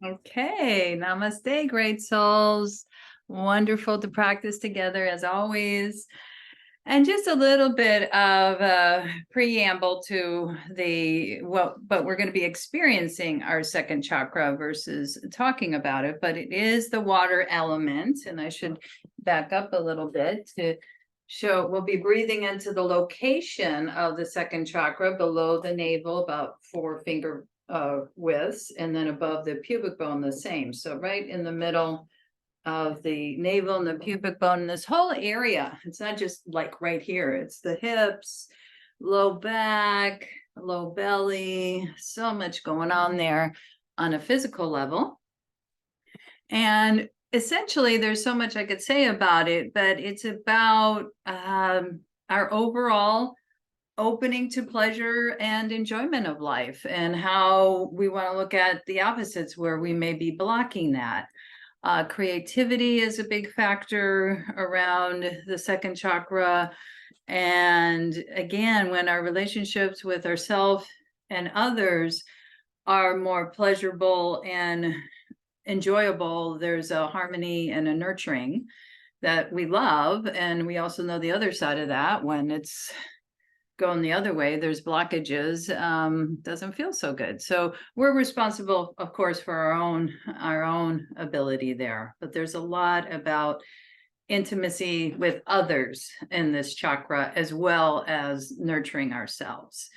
Okay, namaste, great souls. Wonderful to practice together as always. And just a little bit of a preamble to but we're going to be experiencing our second chakra versus talking about it, but it is the water element. And I should back up a little bit to show we'll be breathing into the location of the second chakra below the navel, about 4 finger widths, and then above the pubic bone the same. So right in the middle of the navel and the pubic bone, this whole area. It's not just like right here, it's the hips, low back, low belly, so much going on there on a physical level. And essentially, there's so much I could say about it, but it's about our overall opening to pleasure and enjoyment of life, and how we want to look at the opposites where we may be blocking that. Creativity is a big factor around the second chakra. And again, when our relationships with ourselves and others are more pleasurable and enjoyable, there's a harmony and a nurturing that we love. And we also know the other side of that. When it's going the other way, there's blockages, doesn't feel so good. So we're responsible, of course, for our own ability there, but there's a lot about intimacy with others in this chakra, as well as nurturing ourselves.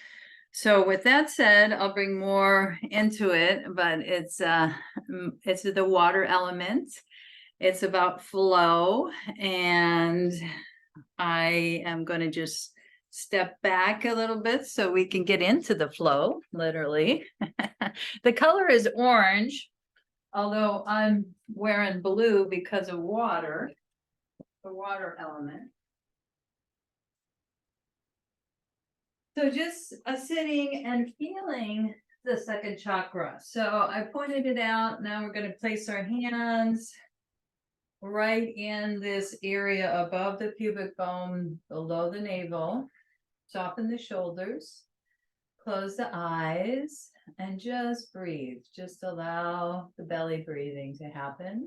So with that said, I'll bring more into it, but it's the water element. It's about flow, and I am going to just step back a little bit so we can get into the flow, literally. The color is orange, although I'm wearing blue because of water, the water element. So just sitting and feeling the second chakra. So I pointed it out. Now we're going to place our hands right in this area above the pubic bone, below the navel. Soften the shoulders, close the eyes, and just breathe. Just allow the belly breathing to happen.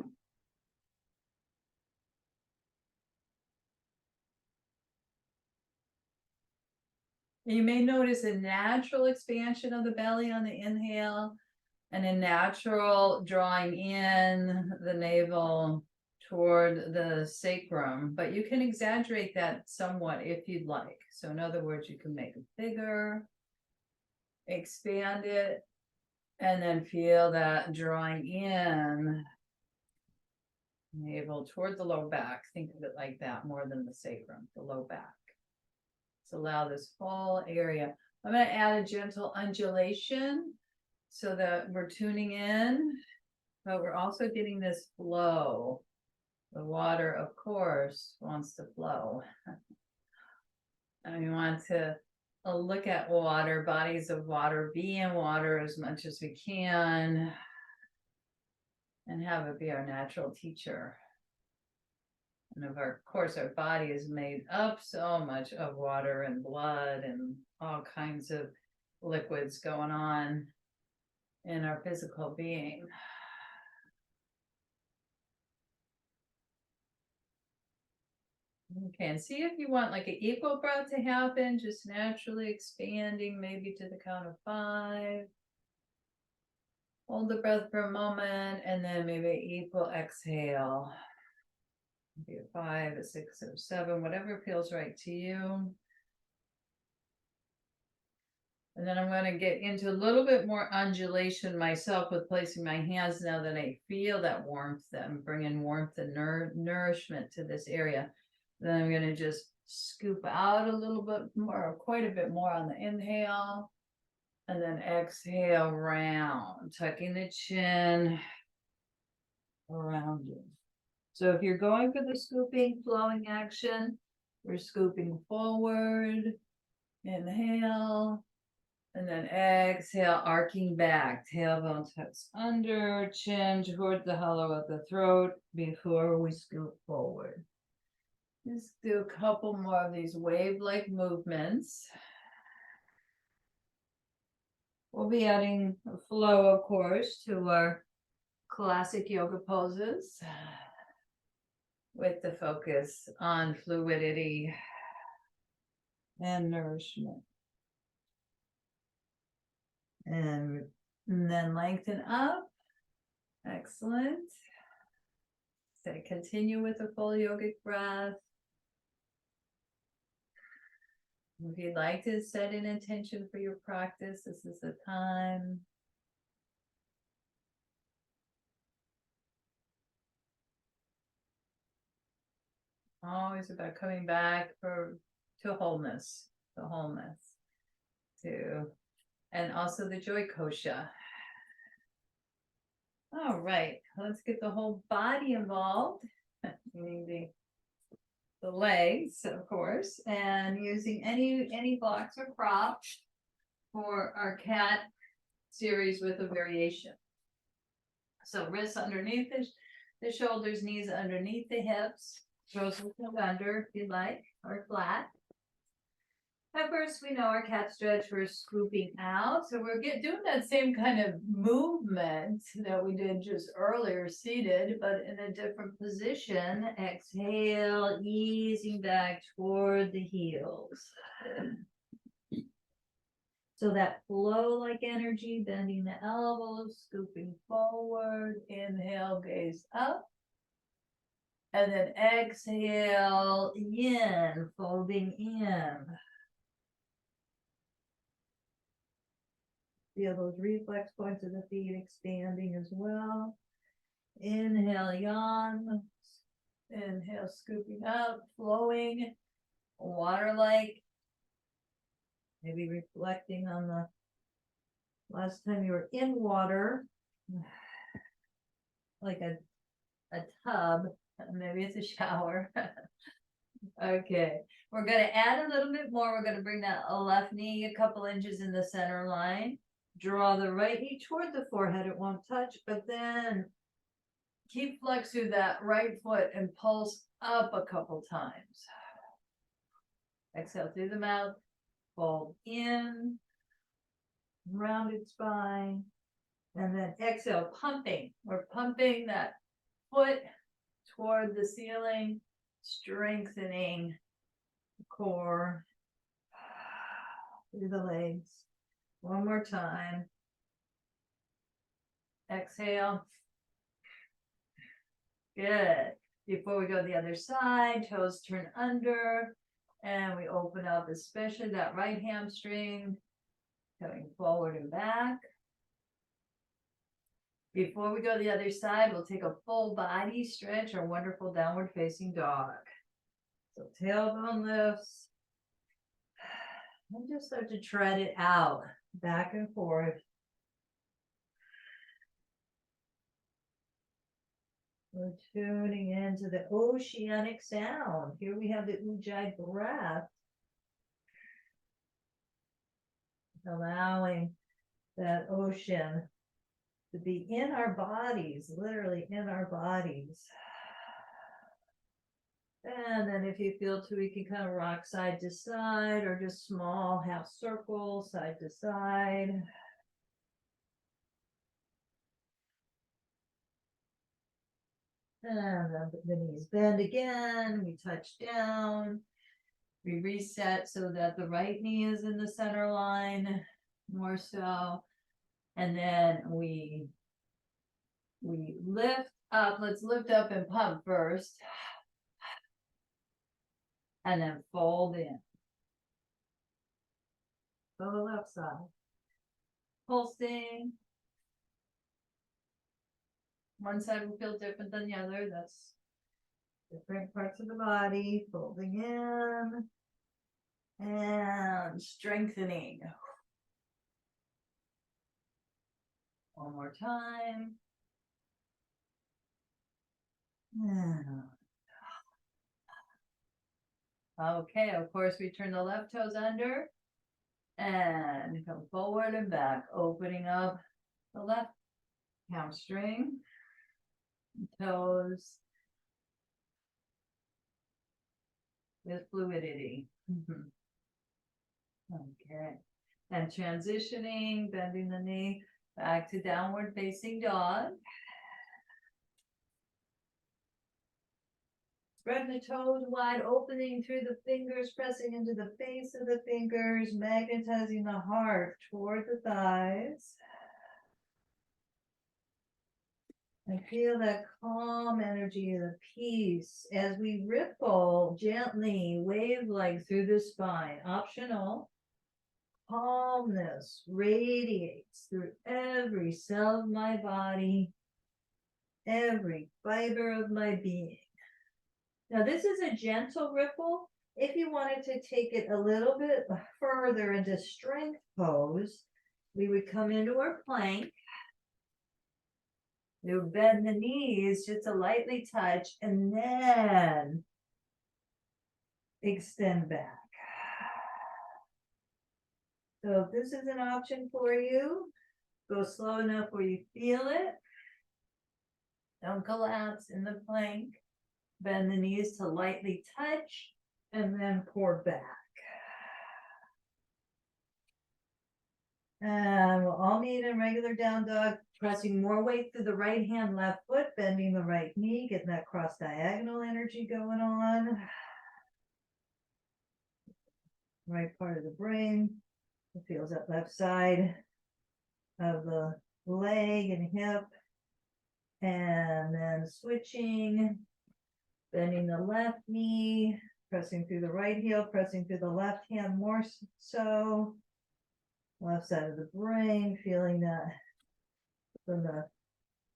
You may notice a natural expansion of the belly on the inhale, and a natural drawing in the navel toward the sacrum, but you can exaggerate that somewhat if you'd like. So in other words, you can make it bigger, expand it, and then feel that drawing in navel toward the low back. Think of it like that more than the sacrum, the low back. So allow this whole area. I'm going to add a gentle undulation so that we're tuning in, but we're also getting this flow. The water, of course, wants to flow. And we want to look at water, bodies of water, be in water as much as we can, and have it be our natural teacher. And of course, our body is made up so much of water and blood and all kinds of liquids going on in our physical being. Okay, and see if you want like an equal breath to happen, just naturally expanding, maybe to the count of 5. Hold the breath for a moment, and then maybe equal exhale. Maybe a 5, a 6, or 7, whatever feels right to you. And then I'm going to get into a little bit more undulation myself with placing my hands now that I feel that warmth, that I'm bringing warmth and nourishment to this area. Then I'm going to just scoop out a little bit more, quite a bit more on the inhale. And then exhale, round, tucking the chin, around you. So if you're going for the scooping, flowing action, we're scooping forward, inhale, and then exhale, arcing back, tailbone tucks under, chin toward the hollow of the throat before we scoop forward. Just do a couple more of these wave-like movements. We'll be adding a flow, of course, to our classic yoga poses with the focus on fluidity and nourishment. And then lengthen up. Excellent. So continue with the full yogic breath. If you'd like to set an intention for your practice, this is the time. Always about coming back to wholeness, and also the joy kosha. All right, let's get the whole body involved, meaning the legs, of course, and using any blocks or props for our cat series with a variation. So wrists underneath the shoulders, knees underneath the hips, toes look under if you'd like, or flat. At first, we know our cat stretch, we're scooping out. So we're doing that same kind of movement that we did just earlier, seated, but in a different position. Exhale, easing back toward the heels. So that flow-like energy, bending the elbows, scooping forward. Inhale, gaze up. And then exhale, yin, folding in. Feel those reflex points of the feet expanding as well. Inhale, yan. Inhale, scooping up, flowing, water-like. Maybe reflecting on the last time you were in water, like a tub. Maybe it's a shower. Okay, we're going to add a little bit more. We're going to bring that left knee a couple inches in the center line. Draw the right knee toward the forehead. It won't touch, but then keep flexing that right foot and pulse up a couple times. Exhale through the mouth. Fold in. Rounded spine. And then exhale, pumping. We're pumping that foot toward the ceiling, strengthening the core through the legs. One more time. Exhale. Good. Before we go to the other side, toes turn under, and we open up, especially that right hamstring, coming forward and back. Before we go to the other side, we'll take a full body stretch, our wonderful downward facing dog. So tailbone lifts. And just start to tread it out, back and forth. We're tuning into the oceanic sound. Here we have the Ujjayi breath. Allowing that ocean to be in our bodies, literally in our bodies. And then if you feel to, we can kind of rock side to side or just small half circle, side to side. And then the knees bend again. We touch down. We reset so that the right knee is in the center line, more so. And then we lift up. Let's lift up and pump first. And then fold in. Go to the left side. Pulsing. One side will feel different than the other. That's different parts of the body. Folding in. And strengthening. One more time. Okay, of course, we turn the left toes under and come forward and back, opening up the left hamstring, toes with fluidity. Okay, and transitioning, bending the knee back to downward facing dog. Spread the toes wide, opening through the fingers, pressing into the base of the fingers, magnetizing the heart toward the thighs. And feel that calm energy, the peace, as we ripple gently, wave-like through the spine. Optional. Calmness radiates through every cell of my body, every fiber of my being. Now, this is a gentle ripple. If you wanted to take it a little bit further into strength pose, we would come into our plank. We would bend the knees just to lightly touch and then extend back. So if this is an option for you, go slow enough where you feel it. Don't collapse in the plank. Bend the knees to lightly touch and then pour back. And we'll all meet in regular down dog, pressing more weight through the right hand, left foot, bending the right knee, getting that cross diagonal energy going on. Right part of the brain. It feels that left side of the leg and hip. And then switching. Bending the left knee, pressing through the right heel, pressing through the left hand more so. Left side of the brain, feeling that from the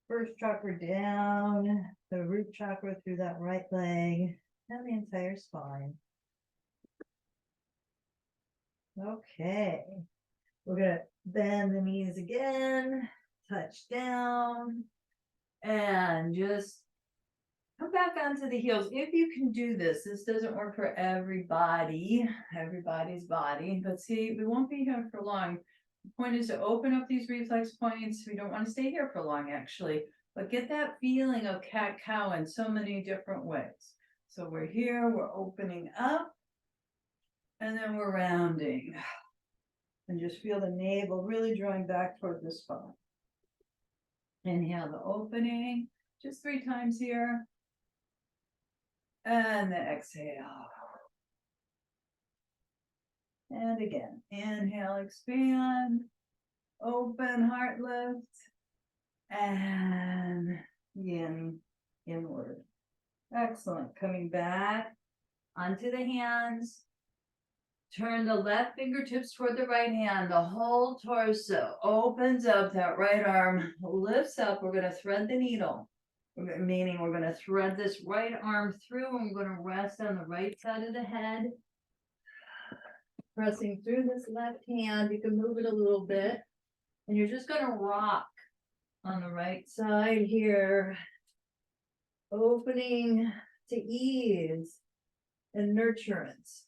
first chakra down, the root chakra through that right leg, and the entire spine. Okay, we're going to bend the knees again, touch down, and just come back onto the heels. If you can do this, this doesn't work for everybody's body, but see, we won't be here for long. The point is to open up these reflex points. We don't want to stay here for long, actually, but get that feeling of cat-cow in so many different ways. So we're here, we're opening up, and then we're rounding. And just feel the navel really drawing back toward the spine. Inhale the opening, just 3 times here. And then exhale. And again, inhale, expand, open, heart lift, and inward. Excellent. Coming back onto the hands. Turn the left fingertips toward the right hand. The whole torso opens up. That right arm lifts up. We're going to thread the needle. Meaning we're going to thread this right arm through and we're going to rest on the right side of the head. Pressing through this left hand, you can move it a little bit. And you're just going to rock on the right side here. Opening to ease and nurturance.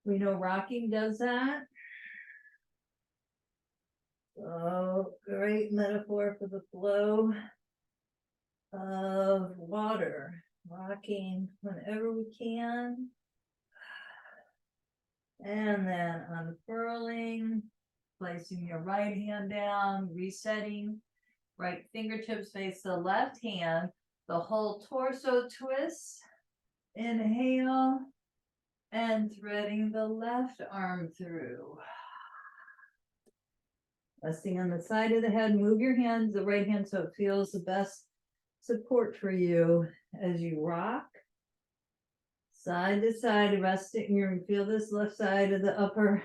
We know rocking does that. Oh, great metaphor for the flow of water, rocking whenever we can, and then unfurling, placing your right hand down, resetting, right fingertips face the left hand, the whole torso twists, inhale, and threading the left arm through. Resting on the side of the head, move your hands, the right hand, so it feels the best support for you as you rock side to side, resting. You're going to feel this left side of the upper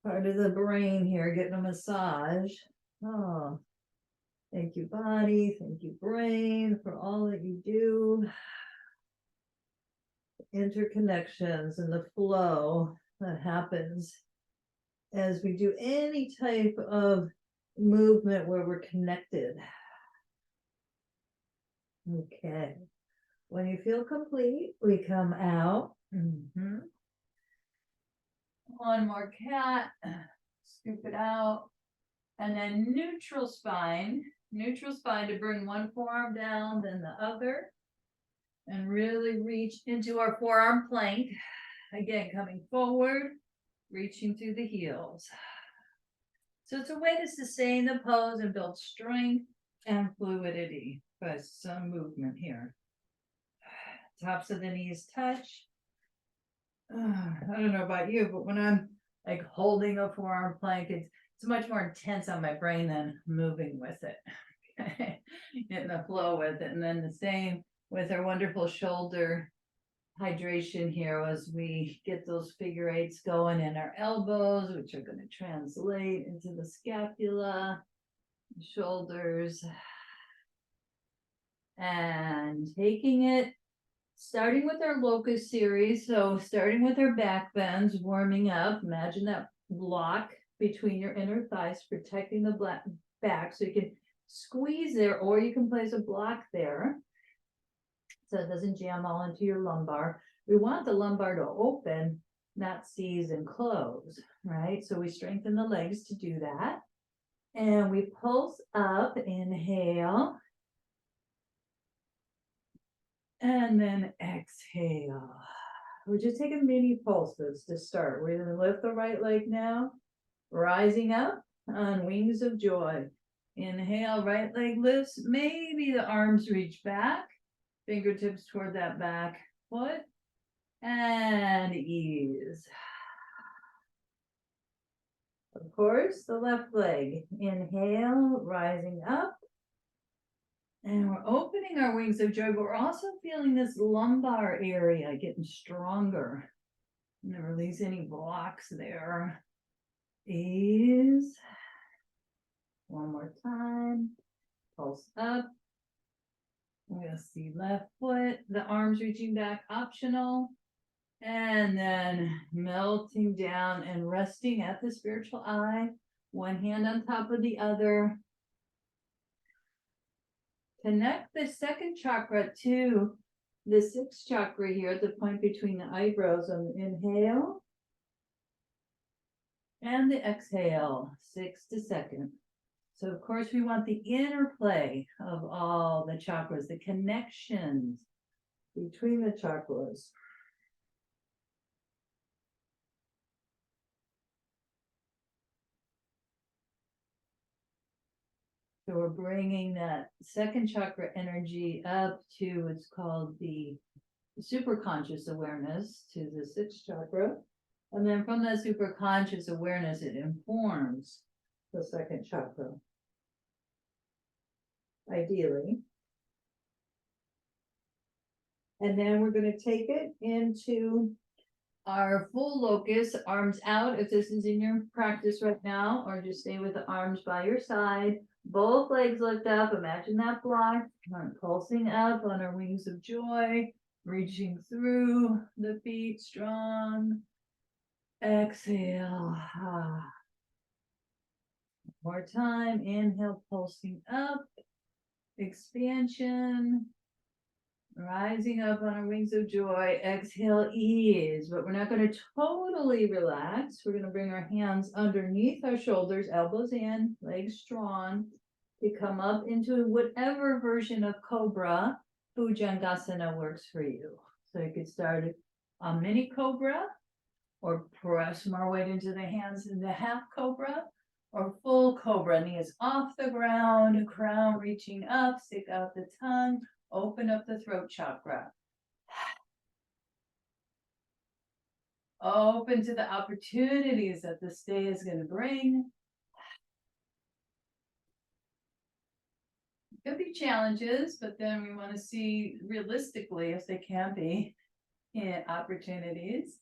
part of the brain here, getting a massage. Oh, thank you, body. Thank you, brain, for all that you do. Interconnections and the flow that happens as we do any type of movement where we're connected. Okay. When you feel complete, we come out. One more cat. Scoop it out. And then neutral spine. Neutral spine to bring one forearm down, then the other. And really reach into our forearm plank. Again, coming forward, reaching through the heels. So it's a way to sustain the pose and build strength and fluidity by some movement here. tops of the knees touch. I don't know about you, but when I'm like holding a forearm plank, it's much more intense on my brain than moving with it. Getting the flow with it. And then the same with our wonderful shoulder hydration here as we get those figure eights going in our elbows, which are going to translate into the scapula, shoulders, and taking it, starting with our locust series. So starting with our back bends, warming up. Imagine that block between your inner thighs, protecting the back, so you can squeeze there, or you can place a block there so it doesn't jam all into your lumbar. We want the lumbar to open, not seize and close, right? So we strengthen the legs to do that. And we pulse up, inhale. And then exhale. We're just taking mini pulses to start. We're going to lift the right leg now, rising up on wings of joy. Inhale, right leg lifts. Maybe the arms reach back, fingertips toward that back foot, and ease. Of course, the left leg. Inhale, rising up. And we're opening our wings of joy, but we're also feeling this lumbar area getting stronger. And then release any blocks there. Ease. One more time. Pulse up. We'll see left foot, the arms reaching back, optional. And then melting down and resting at the spiritual eye. One hand on top of the other. Connect the second chakra to the sixth chakra here at the point between the eyebrows on the inhale and the exhale, sixth to second. So of course we want the interplay of all the chakras, the connections between the chakras. So we're bringing that second chakra energy up to what's called the super conscious awareness, to the sixth chakra. And then from that super conscious awareness, it informs the second chakra, ideally. And then we're going to take it into our full locus, arms out if this is in your practice right now, or just stay with the arms by your side. Both legs lift up. Imagine that block. Pulsing up on our wings of joy, reaching through the feet strong. Exhale. One more time. Inhale, pulsing up. Expansion. Rising up on our wings of joy. Exhale, ease. But we're not going to totally relax. We're going to bring our hands underneath our shoulders, elbows in, legs strong, to come up into whatever version of Cobra Bhujangasana works for you. So you could start a mini Cobra, or press more weight into the hands in the half Cobra, or full Cobra, knees off the ground, crown reaching up, stick out the tongue, open up the throat chakra. Open to the opportunities that this day is going to bring. Could be challenges, but then we want to see realistically if they can be opportunities.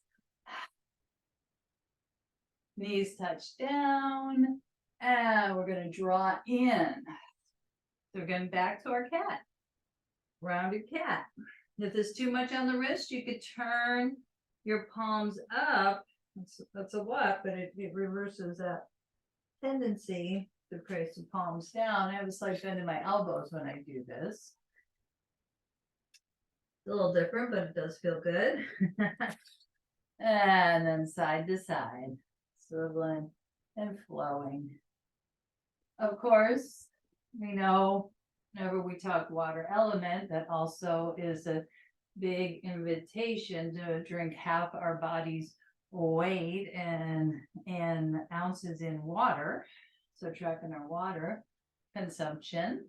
Knees touch down, and we're going to draw in. So we're going back to our cat, rounded cat. If there's too much on the wrist, you could turn your palms up. That's a lot, but it reverses that tendency to place the palms down. I have a slight bend in my elbows when I do this. It's a little different, but it does feel good. And then side to side, swiveling and flowing. Of course, we know whenever we talk water element, that also is a big invitation to drink half our body's weight in ounces in water. So tracking our water consumption.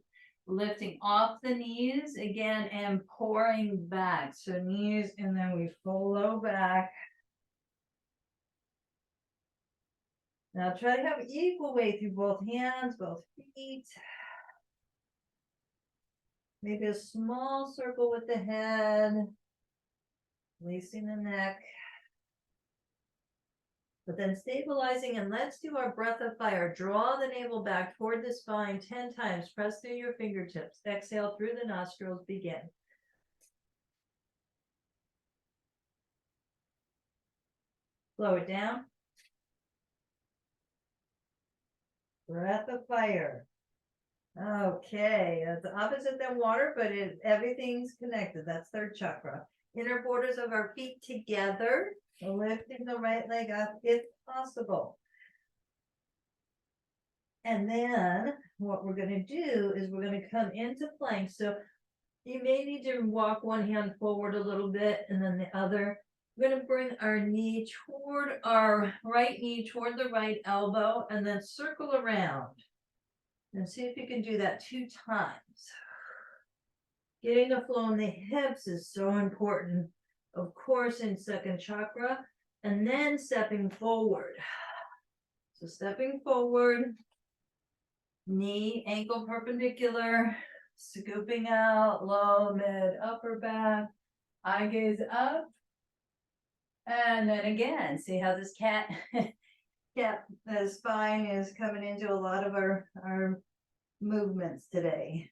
lifting off the knees again and pouring back. So knees, and then we flow back. Now try to have equal weight through both hands, both feet. Maybe a small circle with the head, releasing the neck. But then stabilizing, and let's do our breath of fire. Draw the navel back toward the spine 10 times. Press through your fingertips. Exhale through the nostrils. Begin. Slow it down. Breath of fire. Okay, it's opposite than water, but everything's connected. That's third chakra. Inner borders of our feet together. Lifting the right leg up if possible. And then what we're going to do is we're going to come into plank. So you may need to walk one hand forward a little bit and then the other. We're going to bring our knee toward our right knee, toward the right elbow, and then circle around. And see if you can do that 2 times. Getting the flow in the hips is so important, of course, in second chakra. And then stepping forward. So stepping forward, knee, ankle perpendicular, scooping out, low, mid, upper back, eye gaze up. And then again, see how this cat the spine is coming into a lot of our movements today.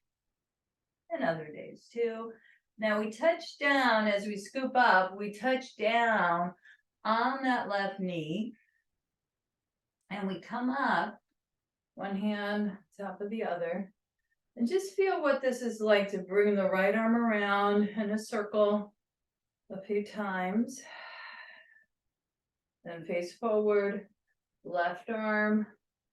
And other days too. Now we touch down as we scoop up, we touch down on that left knee. And we come up, one hand top of the other. And just feel what this is like to bring the right arm around in a circle a few times. Then face forward, left arm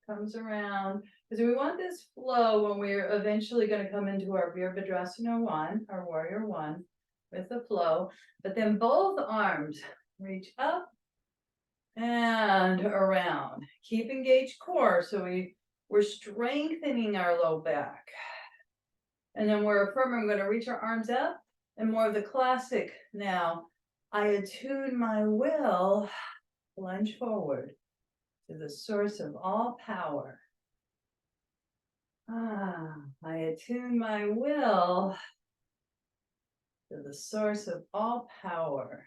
comes around. Because we want this flow when we're eventually going to come into our Virabhadrasana 1, our warrior 1, with the flow. But then both arms reach up and around. Keep engaged core, so we're strengthening our low back. And then we're affirming, we're going to reach our arms up, and more of the classic now. I attune my will, lunge forward to the source of all power. I attune my will to the source of all power.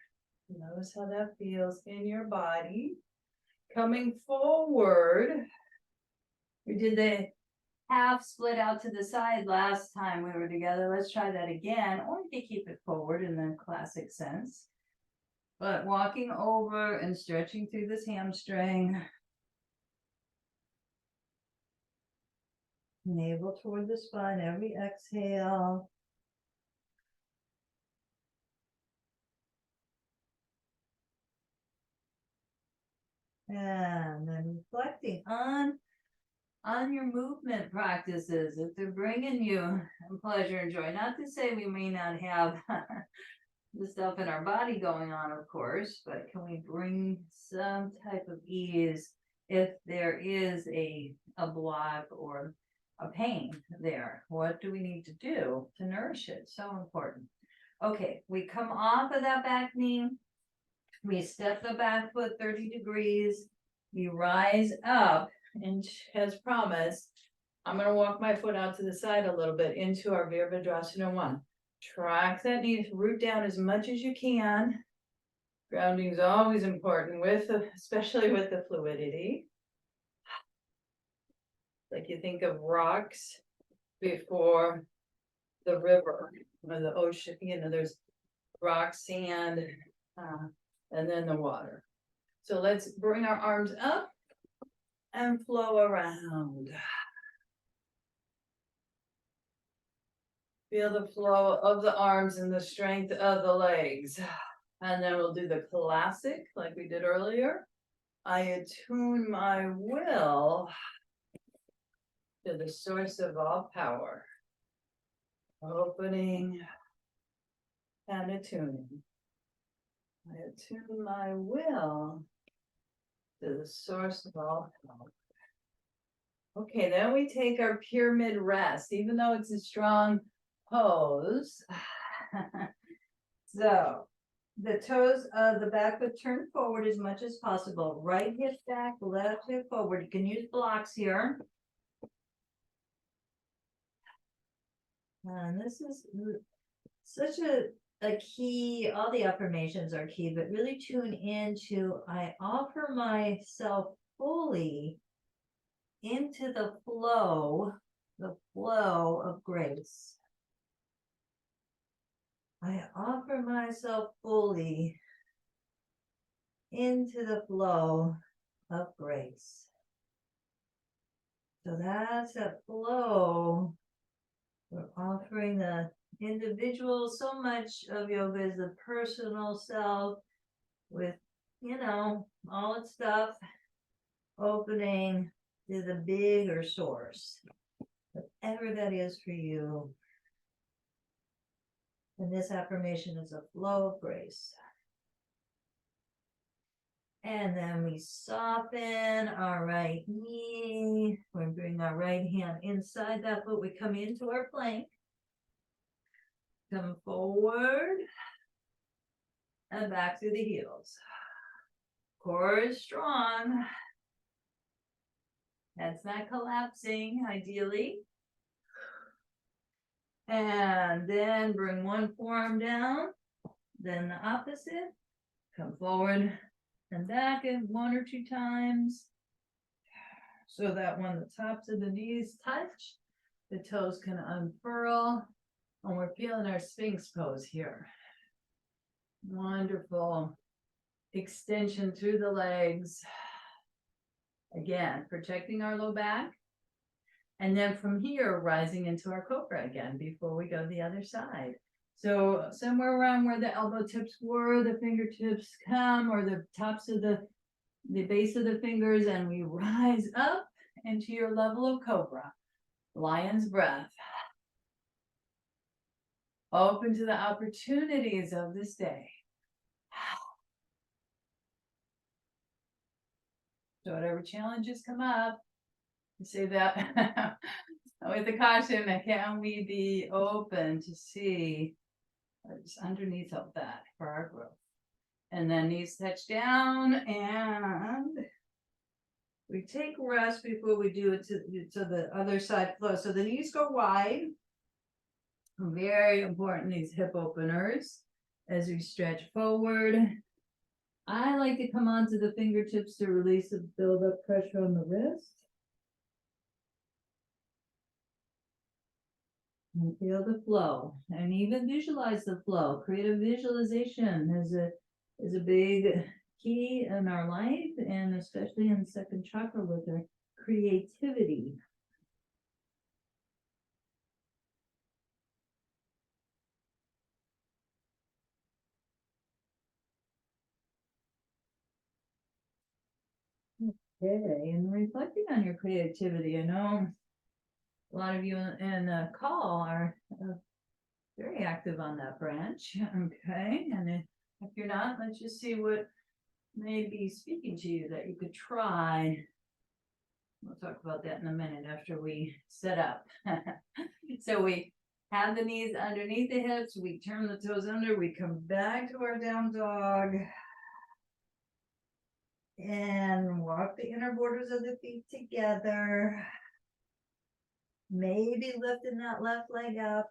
Notice how that feels in your body. Coming forward, we did the half split out to the side last time we were together. Let's try that again, or you can keep it forward in the classic sense. But walking over and stretching through this hamstring. Navel toward the spine, every exhale. And then reflecting on your movement practices, if they're bringing you pleasure and joy. Not to say we may not have the stuff in our body going on, of course, but can we bring some type of ease if there is a block or a pain there? What do we need to do to nourish it? So important. Okay, we come off of that back knee. We step the back foot 30 degrees. We rise up, and as promised, I'm going to walk my foot out to the side a little bit into our Virabhadrasana 1. Track that knee, root down as much as you can. Grounding is always important, especially with the fluidity. Like you think of rocks before the river or the ocean, there's rock, sand, and then the water. So let's bring our arms up and flow around. Feel the flow of the arms and the strength of the legs. And then we'll do the classic like we did earlier. I attune my will to the source of all power. Opening and attuning. I attune my will to the source of all power. Okay, then we take our pyramid rest, even though it's a strong pose. So the toes of the back foot turn forward as much as possible. Right hip back, left hip forward. You can use blocks here. And this is such a key. All the affirmations are key, but really tune into I offer myself fully into the flow of grace. I offer myself fully into the flow of grace. So that's a flow. We're offering the individual. So much of yoga is the personal self with, all its stuff opening to the bigger source, whatever that is for you. And this affirmation is a flow of grace. And then we soften our right knee. We bring our right hand inside that foot. We come into our plank. Come forward and back through the heels. Core is strong. Head's not collapsing, ideally. And then bring one forearm down, then the opposite. Come forward and back it 1 or 2 times. So that when the tops of the knees touch, the toes can unfurl. And we're feeling our Sphinx pose here. Wonderful extension through the legs. Again, protecting our low back. And then from here, rising into our cobra again before we go the other side. So somewhere around where the elbow tips were, the fingertips come, or the tops of the base of the fingers, and we rise up into your level of cobra. Lion's breath. Open to the opportunities of this day. So whatever challenges come up, you say that with the caution, can we be open to see what's underneath of that for our growth? And then knees touch down, and we take rest before we do it to the other side flow. So the knees go wide. Very important, these hip openers as we stretch forward. I like to come onto the fingertips to release the build-up pressure on the wrist. And feel the flow, and even visualize the flow. Creative visualization is a big key in our life, and especially in the second chakra with our creativity. Okay, and reflecting on your creativity, I know a lot of you in the call are very active on that branch. Okay, and if you're not, let's just see what may be speaking to you that you could try. We'll talk about that in a minute after we set up. So we have the knees underneath the hips, we turn the toes under, we come back to our down dog. And walk the inner borders of the feet together. Maybe lifting that left leg up.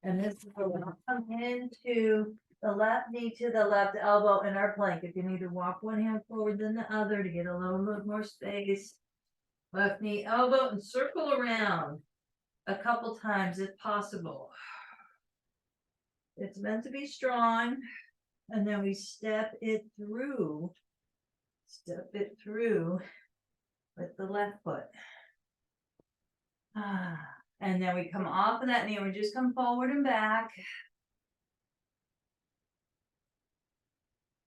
And this is where we'll come into the left knee to the left elbow in our plank. If you need to walk one hand forward than the other to get a little bit more space. Left knee, elbow, and circle around a couple times if possible. It's meant to be strong. And then we step it through with the left foot. And then we come off of that knee, we just come forward and back.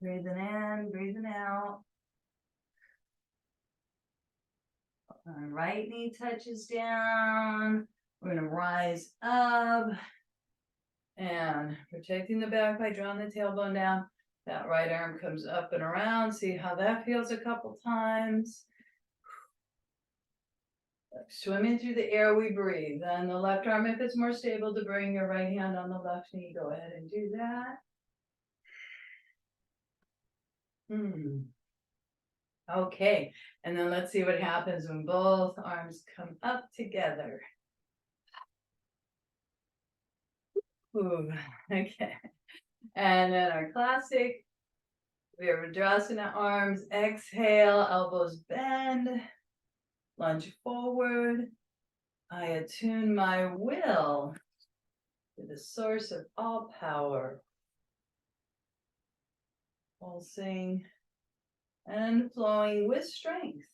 Breathing in, breathing out. Our right knee touches down. We're going to rise up. And protecting the back by drawing the tailbone down. That right arm comes up and around. See how that feels a couple times. Swimming through the air, we breathe. Then the left arm, if it's more stable to bring your right hand on the left knee, go ahead and do that. Okay, and then let's see what happens when both arms come up together. Ooh, okay. And then our classic Virabhadrasana arms, exhale, elbows bend, lunge forward. I attune my will to the source of all power. Pulsing and flowing with strength.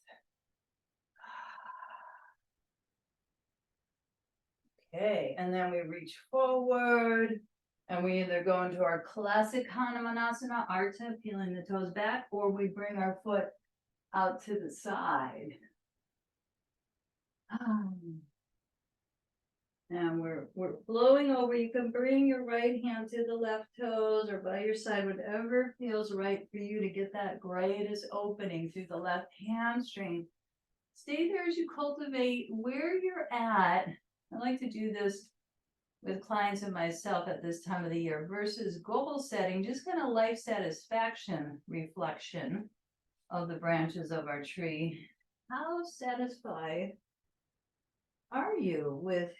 Okay, and then we reach forward and we either go into our classic Hanumanasana, Artha, peeling the toes back, or we bring our foot out to the side. And we're flowing over. You can bring your right hand to the left toes or by your side, whatever feels right for you to get that greatest opening through the left hamstring. Stay there as you cultivate where you're at. I like to do this with clients and myself at this time of the year versus goal setting, just kind of life satisfaction reflection of the branches of our tree. How satisfied are you with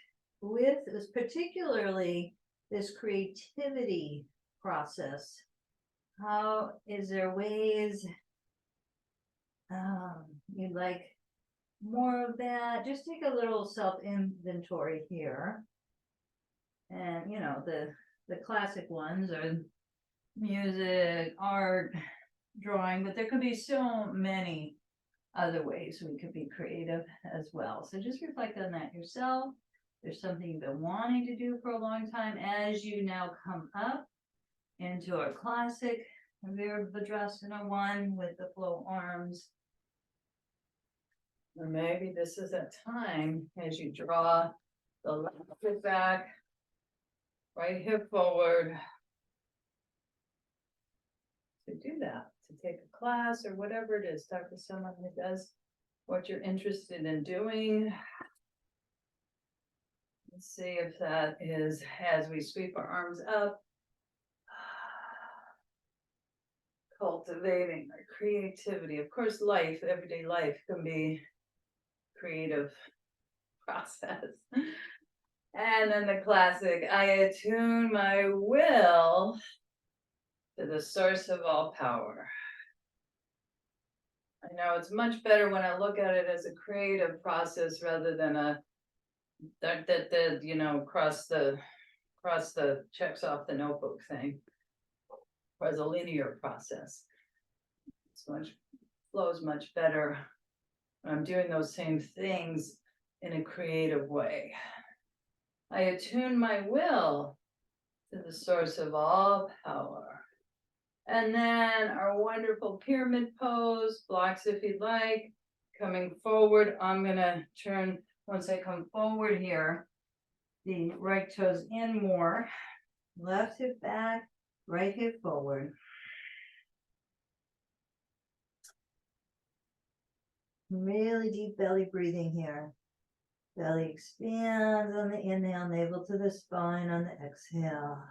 this, particularly this creativity process? How is there ways you'd like more of that? Just take a little self-inventory here. And you know, the classic ones are music, art, drawing, but there could be so many other ways we could be creative as well. So just reflect on that yourself. There's something you've been wanting to do for a long time as you now come up into our classic Virabhadrasana 1 with the flow arms. Or maybe this is a time as you draw the left foot back, right hip forward, to do that, to take a class or whatever it is. Talk to someone who does what you're interested in doing. Let's see if that is as we sweep our arms up, cultivating our creativity. Of course, life, everyday life can be creative process. And then the classic, I attune my will to the source of all power. I know it's much better when I look at it as a creative process rather than a you know, cross the checks off the notebook thing, or as a linear process. It's flows much better when I'm doing those same things in a creative way. I attune my will to the source of all power. And then our wonderful pyramid pose, blocks if you'd like. Coming forward, I'm gonna turn, once I come forward here, the right toes in more, left hip back, right hip forward. Really deep belly breathing here. Belly expands on the inhale, navel to the spine on the exhale.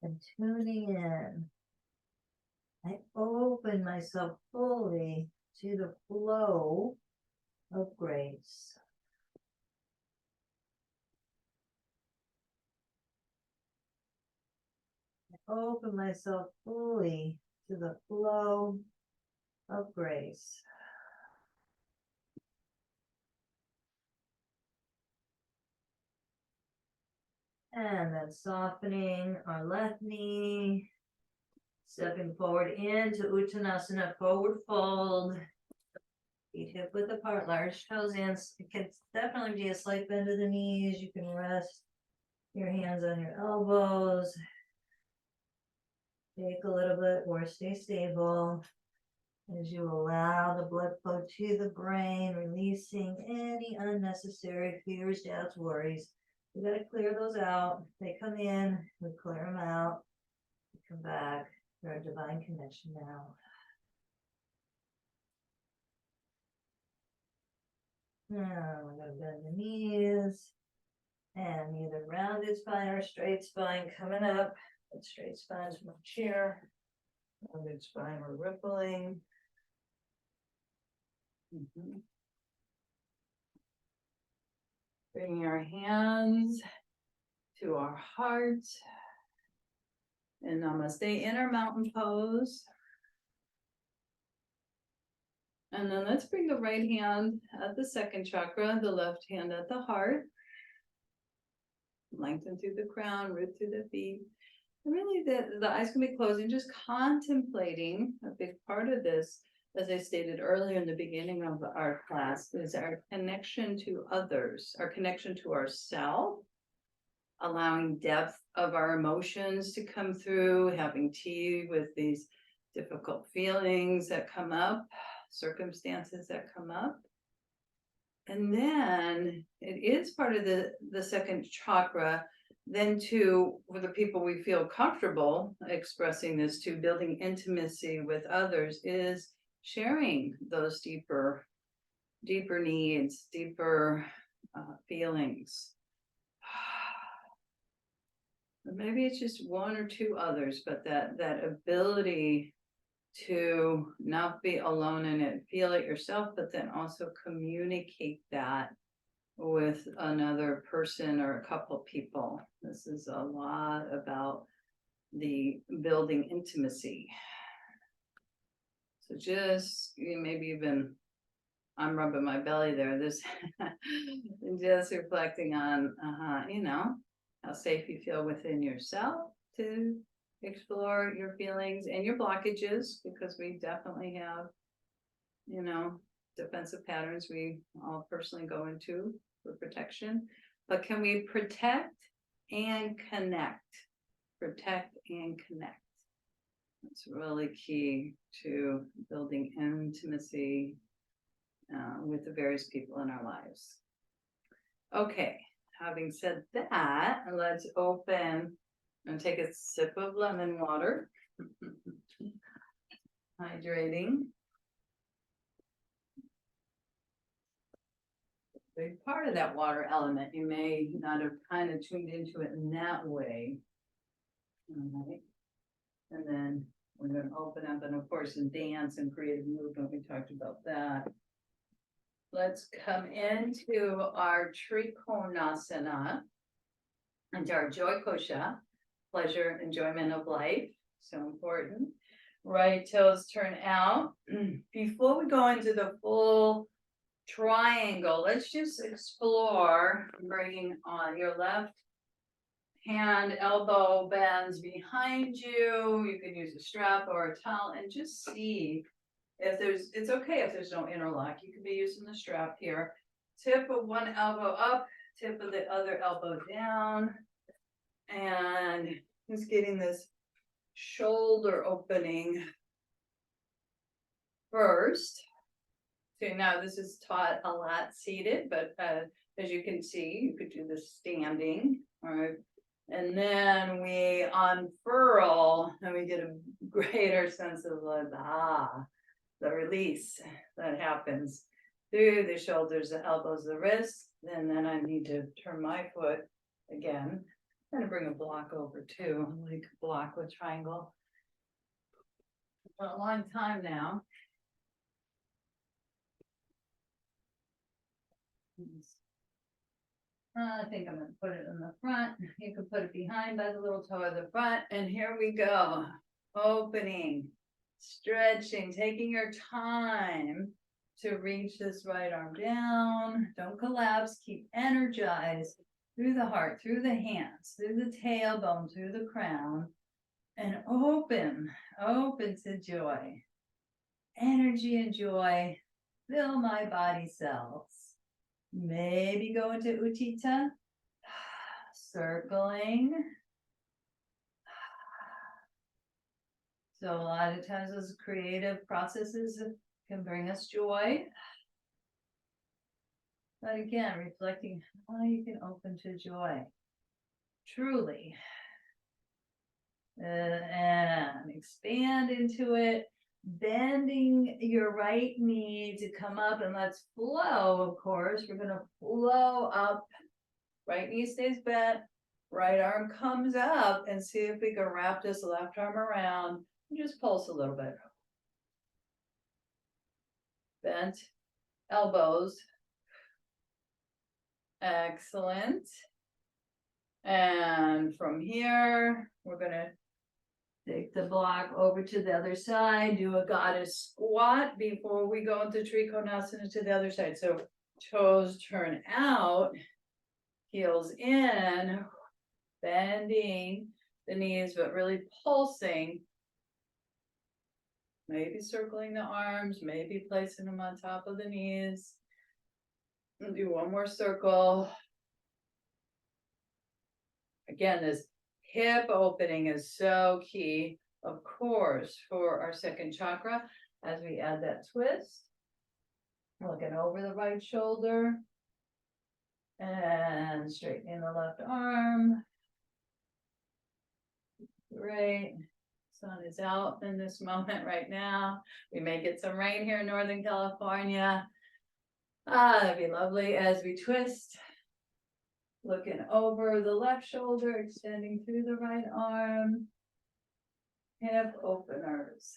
And tuning in. I open myself fully to the flow of grace. I open myself fully to the flow of grace. And then softening our left knee, stepping forward into Uttanasana, forward fold. Feet hip width apart, large toes in. It can definitely be a slight bend of the knees. You can rest your hands on your elbows. Take a little bit or stay stable as you allow the blood flow to the brain, releasing any unnecessary fears, doubts, worries. We got to clear those out. They come in, we clear them out. come back to our divine connection now. Now we're going to bend the knees and either rounded spine or straight spine coming up. But straight spine's from chair. Rounded spine, we're rippling. Bringing our hands to our heart. And namaste in our mountain pose. And then let's bring the right hand at the second chakra, the left hand at the heart. Lengthen through the crown, root through the feet. And really the eyes can be closed and just contemplating. A big part of this, as I stated earlier in the beginning of our class, is our connection to others, our connection to ourselves, allowing depth of our emotions to come through, having tea with these difficult feelings that come up, circumstances that come up. And then it is part of the second chakra, then to, for the people we feel comfortable expressing this to, building intimacy with others, is sharing those deeper needs, deeper feelings. Maybe it's just one or two others, but that ability to not be alone in it, feel it yourself, but then also communicate that with another person or a couple people. This is a lot about the building intimacy. So just maybe even, I'm rubbing my belly there, this just reflecting on how safe you feel within yourself to explore your feelings and your blockages, because we definitely have, defensive patterns we all personally go into for protection. But can we protect and connect? Protect and connect. That's really key to building intimacy with the various people in our lives. Okay, having said that, let's open and take a sip of lemon water. Hydrating. Big part of that water element. You may not have kind of tuned into it in that way. All right. And then we're going to open up, and of course in dance and creative movement, we talked about that. Let's come into our Trikonasana and our Joy Kosha, pleasure, enjoyment of life. So important. Right toes turn out. Before we go into the full triangle, let's just explore bringing on your left hand, elbow bends behind you. You can use a strap or a towel and just see if it's okay if there's no interlock. You could be using the strap here. Tip of one elbow up, tip of the other elbow down. And just getting this shoulder opening first. So now this is taught a lot seated, but as you can see, you could do this standing, all right? And then we unfurl and we get a greater sense of the release that happens through the shoulders, the elbows, the wrists. And then I need to turn my foot again. I'm going to bring a block over too, like block with triangle. For a long time now. I think I'm going to put it in the front. You can put it behind by the little toe of the front. And here we go. Opening, stretching, taking your time to reach this right arm down. Don't collapse. Keep energized through the heart, through the hands, through the tailbone, through the crown. And open to joy. Energy and joy fill my body cells. Maybe go into Utthita, circling. So a lot of times those creative processes can bring us joy. But again, reflecting how you can open to joy. Truly. And expand into it, bending your right knee to come up, and let's flow, of course. We're going to flow up. Right knee stays bent, right arm comes up, and see if we can wrap this left arm around and just pulse a little bit. Bent elbows. Excellent. And from here, we're going to take the block over to the other side, do a goddess squat before we go into Trikonasana to the other side. So toes turn out, heels in, bending the knees, but really pulsing. Maybe circling the arms, maybe placing them on top of the knees. We'll do one more circle. Again, this hip opening is so key, of course, for our second chakra as we add that twist. Looking over the right shoulder and straightening the left arm. Great. Sun is out in this moment right now. We may get some rain here in Northern California. That'd be lovely as we twist. Looking over the left shoulder, extending through the right arm. Hip openers.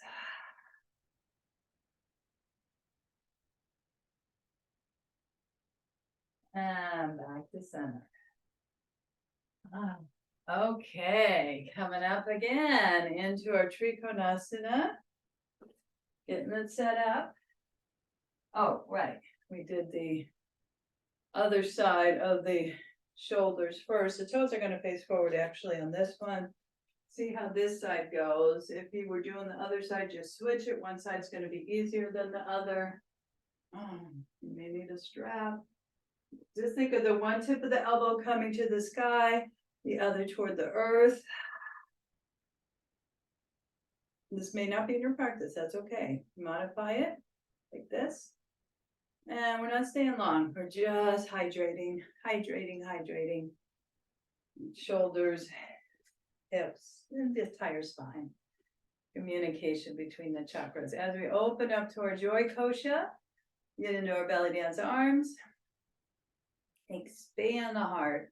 And back to center. Okay, coming up again into our Trikonasana. Getting it set up. Oh, right. We did the other side of the shoulders first. The toes are going to face forward actually on this one. See how this side goes. If you were doing the other side, just switch it. One side's going to be easier than the other. You may need a strap. Just think of the one tip of the elbow coming to the sky, the other toward the earth. This may not be in your practice. That's okay. Modify it like this. And we're not staying long. We're just hydrating, hydrating. Shoulders, hips, and the entire spine. Communication between the chakras. As we open up to our Joy Kosha, get into our belly dance arms. Expand the heart.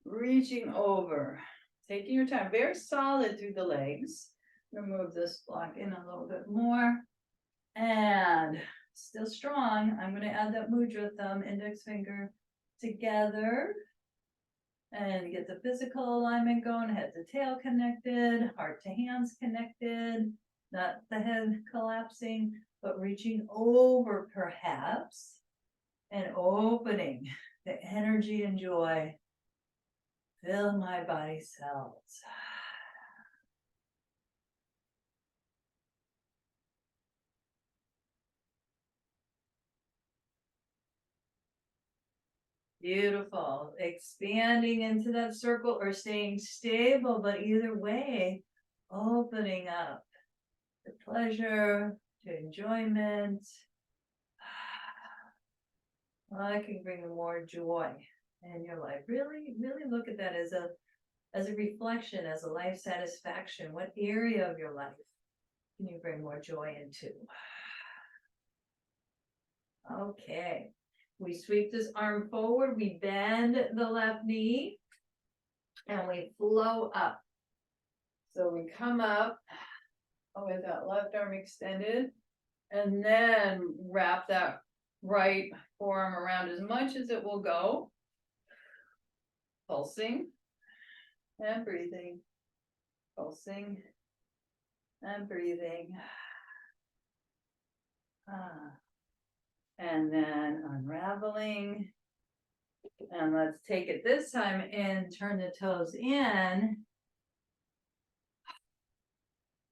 Reaching over. Taking your time. Very solid through the legs. Remove this block in a little bit more. And still strong. I'm going to add that mudra, thumb, index finger together. And get the physical alignment going, head to tail connected, heart to hands connected, not the head collapsing, but reaching over perhaps, and opening the energy and joy. Fill my body cells. Beautiful. Expanding into that circle or staying stable, but either way, opening up to pleasure, to enjoyment. I can bring more joy in your life. Really, really look at that as a reflection, as a life satisfaction. What area of your life can you bring more joy into? Okay. We sweep this arm forward, we bend the left knee, and we flow up. So we come up with that left arm extended, and then wrap that right forearm around as much as it will go. Pulsing and breathing. Pulsing and breathing. And then unraveling. And let's take it this time and turn the toes in.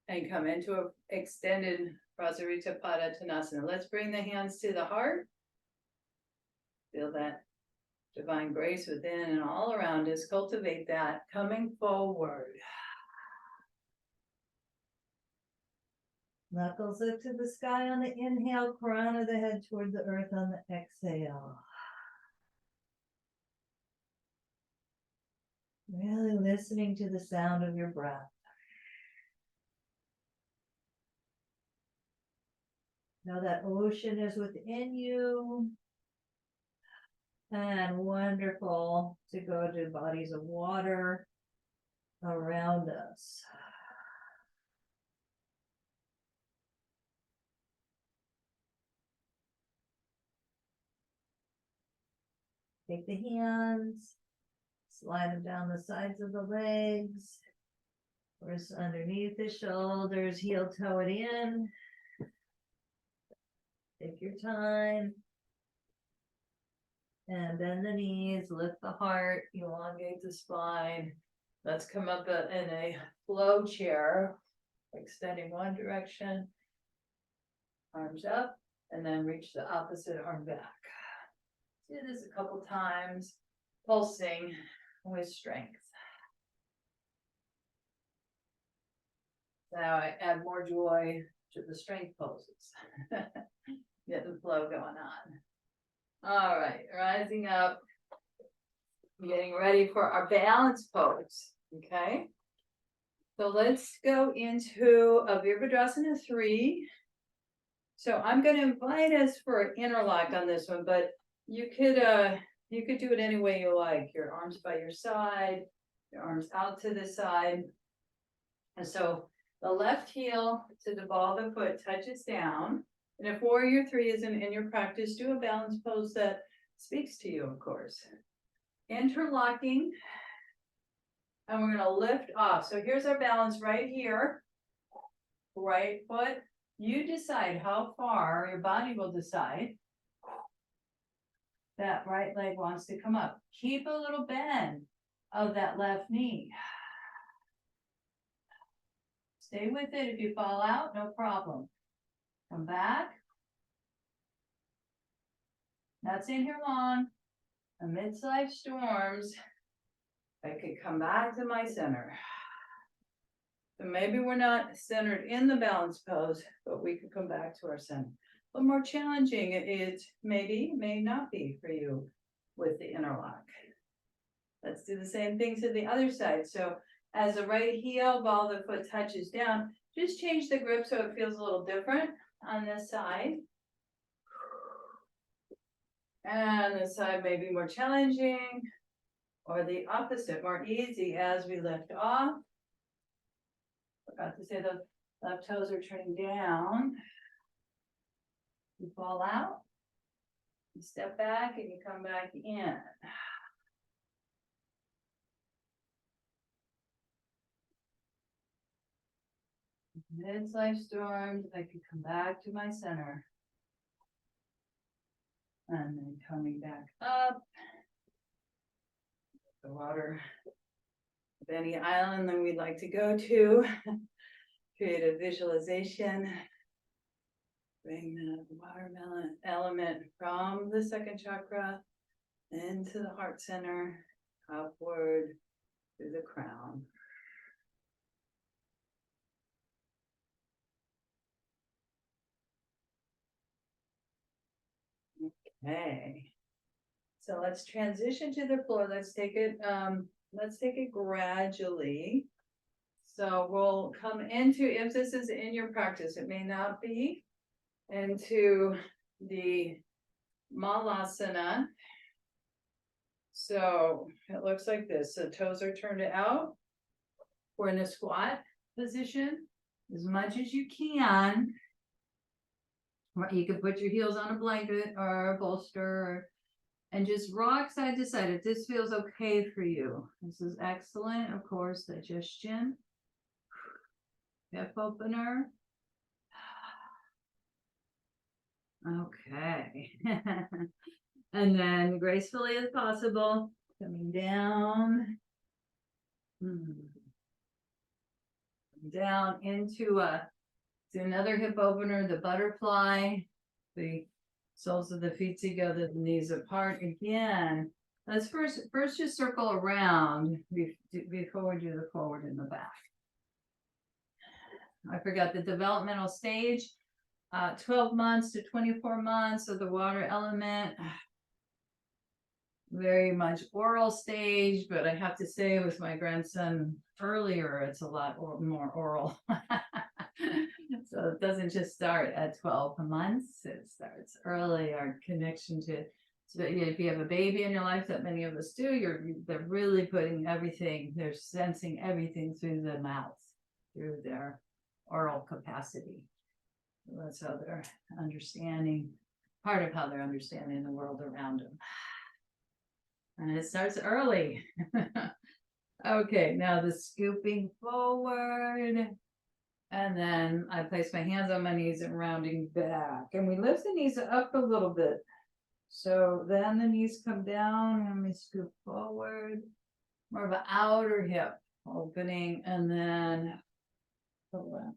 And come into an extended Prasarita Padottanasana. Let's bring the hands to the heart. Feel that divine grace within and all around us. Cultivate that. Coming forward. Knuckles up to the sky on the inhale, crown of the head toward the earth on the exhale. Really listening to the sound of your breath. Now that ocean is within you. And wonderful to go to bodies of water around us. Take the hands, slide them down the sides of the legs, or underneath the shoulders, heel toe it in. Take your time. And bend the knees, lift the heart, elongate the spine. Let's come up in a flow chair, extending one direction, arms up, and then reach the opposite arm back. Do this a couple times, pulsing with strength. Now I add more joy to the strength poses. Get the flow going on. All right, rising up, getting ready for our balance pose, okay? So let's go into a Virabhadrasana 3. So I'm going to invite us for an interlock on this one, but you could do it any way you like. Your arms by your side, your arms out to the side. And so the left heel to the ball of the foot touches down. And if Warrior 3 isn't in your practice, do a balance pose that speaks to you, of course. Interlocking. And we're going to lift off. So here's our balance right here. Right foot. You decide how far, your body will decide that right leg wants to come up. Keep a little bend of that left knee. Stay with it. If you fall out, no problem. Come back. Not staying here long. Amidst life storms, I could come back to my center. So maybe we're not centered in the balance pose, but we could come back to our center. But more challenging it may not be for you with the interlock. Let's do the same thing to the other side. So as the right heel, ball of the foot touches down, just change the grip so it feels a little different on this side. And this side may be more challenging, or the opposite, more easy as we lift off. Forgot to say the left toes are turning down. You fall out, you step back, and you come back in. Amidst life storms, I could come back to my center. And then coming back up. The water of any island that we'd like to go to. Create a visualization. Bring the watermelon element from the second chakra into the heart center, upward through the crown. Okay. So let's transition to the floor. Let's take it gradually. So we'll come into, if this is in your practice, it may not be, into the Malasana. So it looks like this. The toes are turned out. We're in a squat position as much as you can. You can put your heels on a blanket or a bolster and just rock side to side if this feels okay for you. This is excellent, of course, digestion. Hip opener. Okay. And then gracefully as possible, coming down. Down into another hip opener, the butterfly. The soles of the feet together, the knees apart. Again, let's first just circle around before we do the forward and the back. I forgot the developmental stage, 12 months to 24 months of the water element. Very much oral stage, but I have to say with my grandson earlier, it's a lot more oral. So it doesn't just start at 12 months, it starts early. Our connection to, so if you have a baby in your life, that many of us do, they're really putting everything, they're sensing everything through the mouth, through their oral capacity. So that's how they're understanding, part of how they're understanding the world around them. And it starts early. Okay, now the scooping forward. And then I place my hands on my knees and rounding back. And we lift the knees up a little bit. So then the knees come down and we scoop forward. More of an outer hip opening, and then one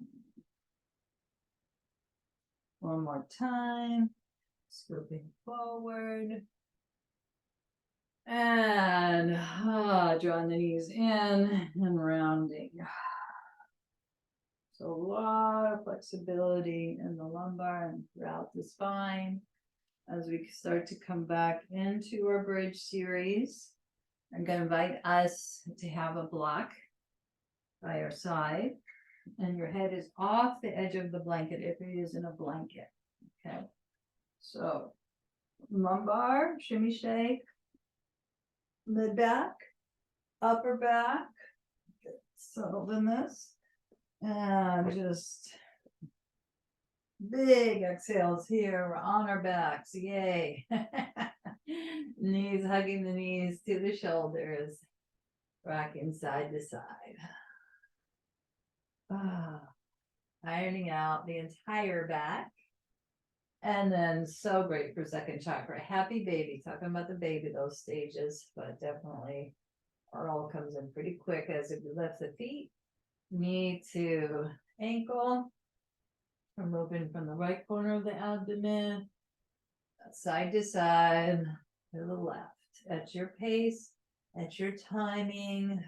more time. Scooping forward. And drawing the knees in and rounding. So a lot of flexibility in the lumbar and throughout the spine as we start to come back into our bridge series. I'm going to invite us to have a block by our side, and your head is off the edge of the blanket if it isn't a blanket. Okay, so lumbar, shimmy shake, mid back, upper back, get settled in this. And just big exhales here. We're on our backs. Yay. Knees hugging the knees to the shoulders. Rocking side to side. Ironing out the entire back. And then so great for second chakra. Happy baby. Talking about the baby, those stages. But definitely oral comes in pretty quick as we lift the feet. Knee to ankle. We're moving from the right corner of the abdomen, side to side, to the left, at your pace, at your timing.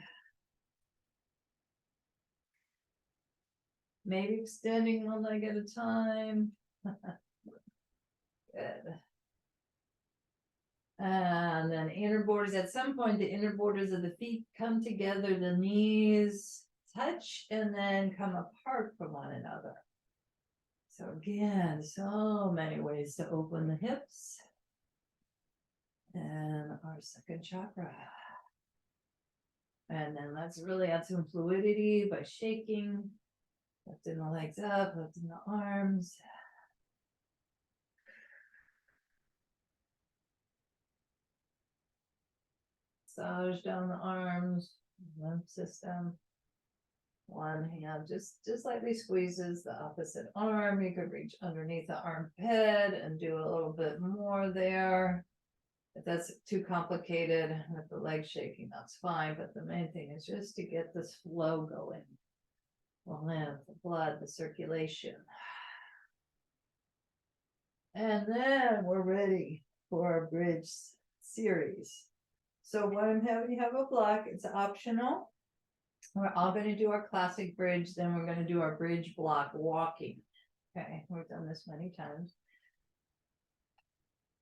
Maybe extending one leg at a time. Good. And then inner borders. At some point, the inner borders of the feet come together, the knees touch, and then come apart from one another. So again, so many ways to open the hips and our second chakra. And then let's really add some fluidity by shaking, lifting the legs up, lifting the arms. Massage down the arms, lymph system. One hand just lightly squeezes the opposite arm. You could reach underneath the armpit and do a little bit more there. If that's too complicated with the leg shaking, that's fine. But the main thing is just to get this flow going. The lymph, the blood, the circulation. And then we're ready for our bridge series. So what I'm having you have a block, it's optional. We're all going to do our classic bridge, then we're going to do our bridge block walking. Okay, we've done this many times.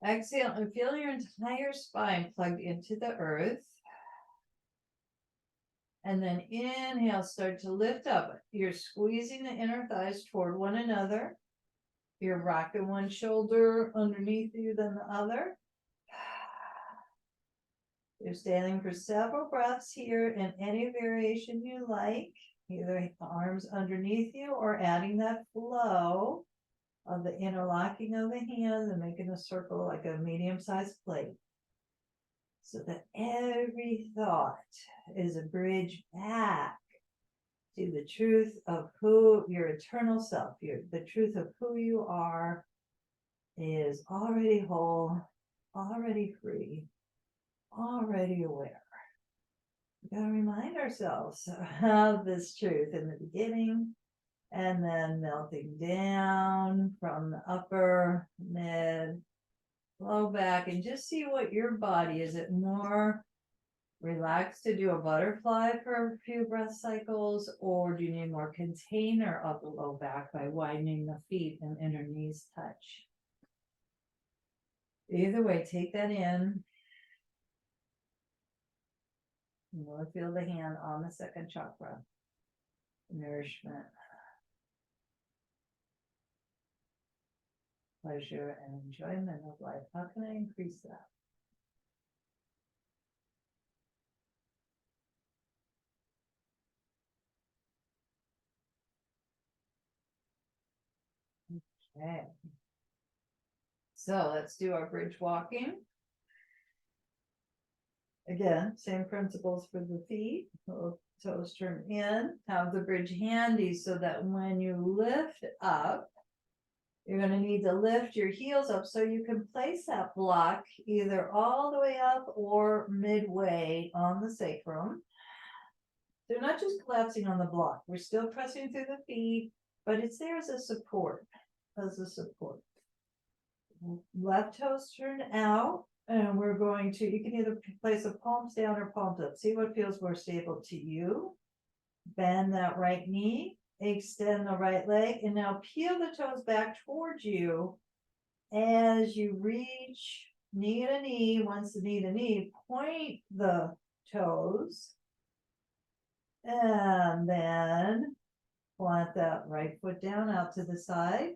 Exhale and feel your entire spine plugged into the earth. And then inhale, start to lift up. You're squeezing the inner thighs toward one another. You're rocking one shoulder underneath you, then the other. You're standing for several breaths here in any variation you like, either arms underneath you or adding that flow of the interlocking of the hands and making a circle like a medium-sized plate. So that every thought is a bridge back to the truth of who your eternal self, the truth of who you are is already whole, already free, already aware. We gotta remind ourselves of this truth in the beginning and then melting down from the upper, mid, low back, and just see what your body is. It more relaxed to do a butterfly for a few breath cycles, or do you need more container of the low back by widening the feet and inner knees touch? Either way, take that in. And we'll feel the hand on the second chakra. Nourishment. pleasure and enjoyment of life. How can I increase that? Okay. So let's do our bridge walking. Again, same principles for the feet. Toes turn in, have the bridge handy so that when you lift up, you're going to need to lift your heels up so you can place that block either all the way up or midway on the sacrum. They're not just collapsing on the block. We're still pressing through the feet, but it's there as a support, Left toes turn out, and we're going to, you can either place the palms down or palms up. See what feels more stable to you. Bend that right knee, extend the right leg, and now peel the toes back towards you as you reach knee to knee. Once the knee to knee, point the toes, and then plant that right foot down out to the side.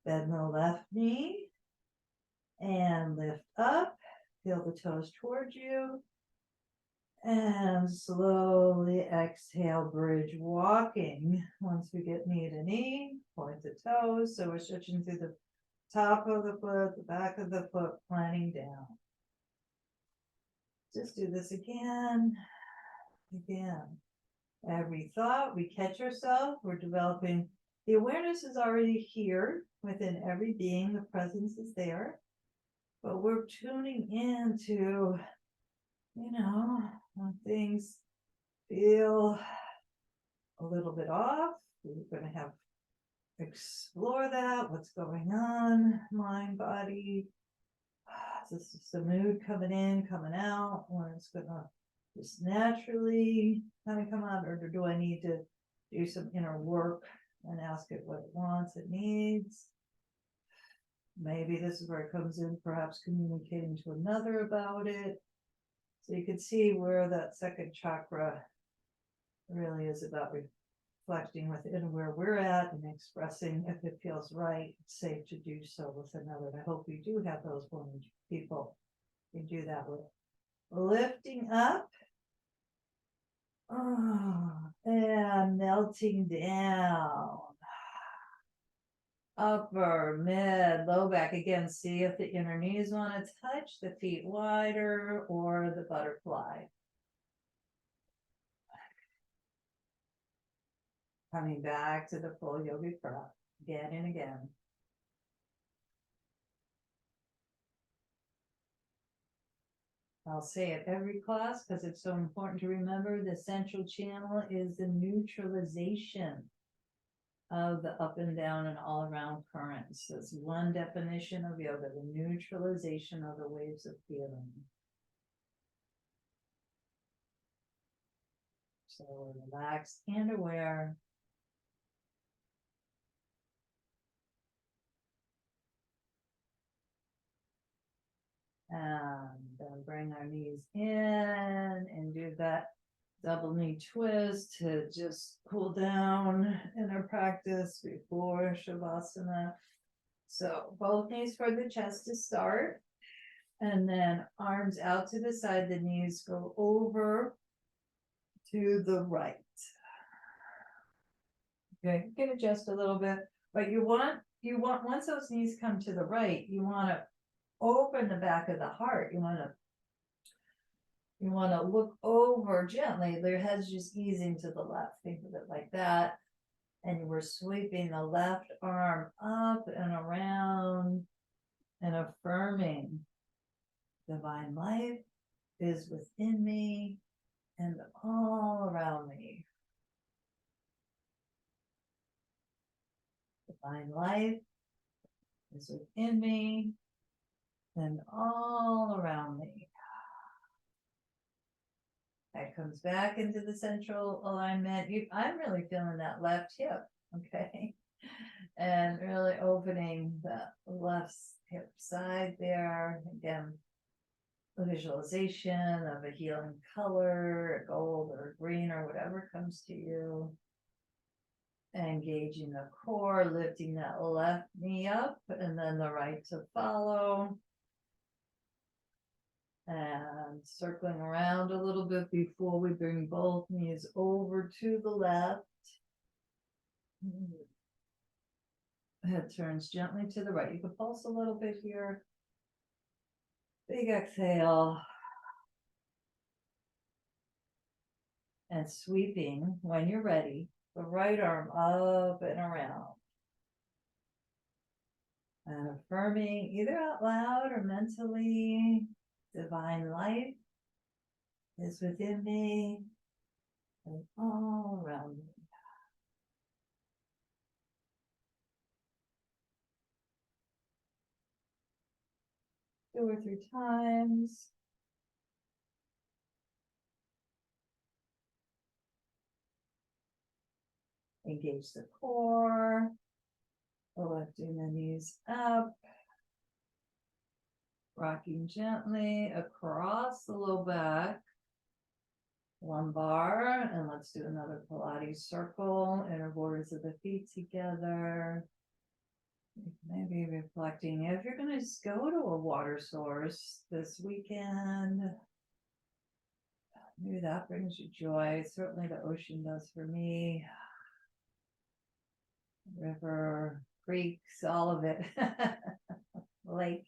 Bend the left knee and lift up, feel the toes towards you, and slowly exhale, bridge walking. Once we get knee to knee, point the toes. So we're stretching through the top of the foot, the back of the foot, planting down. Just do this again. Every thought, we catch ourselves, we're developing, the awareness is already here within every being, the presence is there, but we're tuning into, when things feel a little bit off, we're going to explore that, what's going on, mind, body. This is the mood coming in, coming out, when it's going to just naturally kind of come out, or do I need to do some inner work and ask it what it wants, it needs? Maybe this is where it comes in, perhaps communicating to another about it. So you can see where that second chakra really is about reflecting within where we're at and expressing if it feels right, it's safe to do so with another. And I hope we do have those women people you do that with. Lifting up. And melting down. Upper, mid, low back. Again, see if the inner knees want to touch, the feet wider, or the butterfly. Coming back to the full yogic breath again and again. I'll say it every class because it's so important to remember the central channel is the neutralization of the up and down and all around currents. That's one definition of yoga, the neutralization of the waves of feeling. So we're relaxed and aware. And then bring our knees in and do that double knee twist to just cool down in our practice before Shavasana. So both knees for the chest to start. And then arms out to the side, the knees go over to the right. Okay, you can adjust a little bit, but you want once those knees come to the right, you want to open the back of the heart. You want to look over gently. Their head's just easing to the left. Think of it like that. And we're sweeping the left arm up and around and affirming divine life is within me and all around me. Divine life is within me and all around me. That comes back into the central alignment. I'm really feeling that left hip, okay? And really opening the left hip side there. Again, a visualization of a healing color, gold or green or whatever comes to you. Engaging the core, lifting that left knee up, and then the right to follow. And circling around a little bit before we bring both knees over to the left. Head turns gently to the right. You can pulse a little bit here. Big exhale. And sweeping, when you're ready, the right arm up and around. And affirming either out loud or mentally, divine life is within me and all around me. 2 or 3 times. Engage the core, lifting the knees up, rocking gently across the low back, lumbar, and let's do another Pilates circle, inner borders of the feet together. Maybe reflecting if you're going to just go to a water source this weekend. Maybe that brings you joy. Certainly the ocean does for me. River, creeks, all of it. Lake.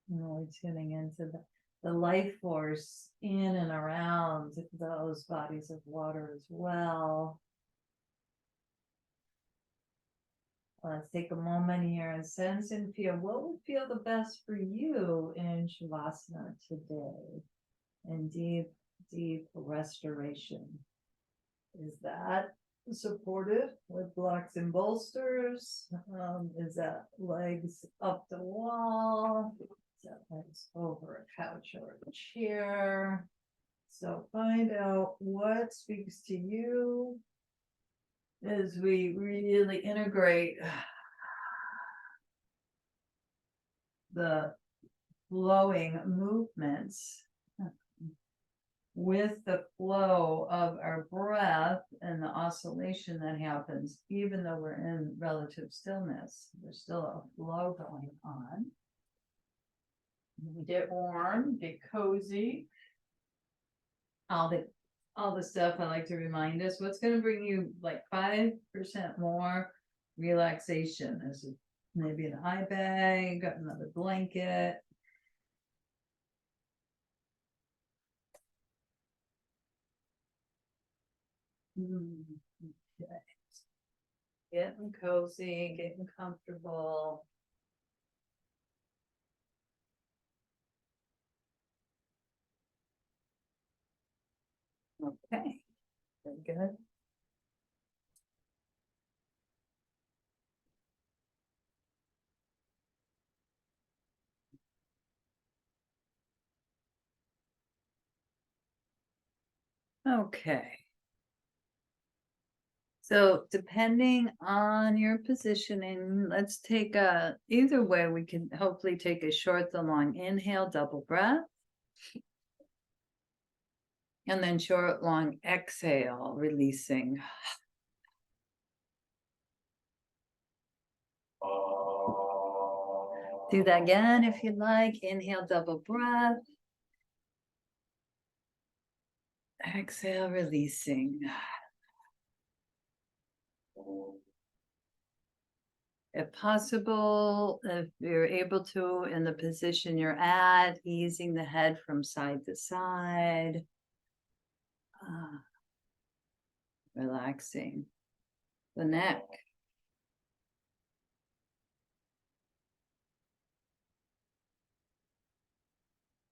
Really tuning into the life force in and around those bodies of water as well. Let's take a moment here and sense and feel what would feel the best for you in Shavasana today. And deep, deep restoration. Is that supported with blocks and bolsters? Is that legs up the wall? Is that legs over a couch or a chair? So find out what speaks to you as we really integrate the flowing movements with the flow of our breath and the oscillation that happens, even though we're in relative stillness. There's still a flow going on. Get warm, get cozy. All the stuff I like to remind us, what's going to bring you like 5% more relaxation? Is it maybe an eye bag, another blanket? Okay. Getting cozy, getting comfortable. Okay, very good. Okay. So depending on your positioning, let's take either way, we can hopefully take a short to long inhale, double breath. And then short, long exhale, releasing. Do that again if you'd like. Inhale, double breath. Exhale, releasing. If possible, if you're able to, in the position you're at, easing the head from side to side. Relaxing the neck.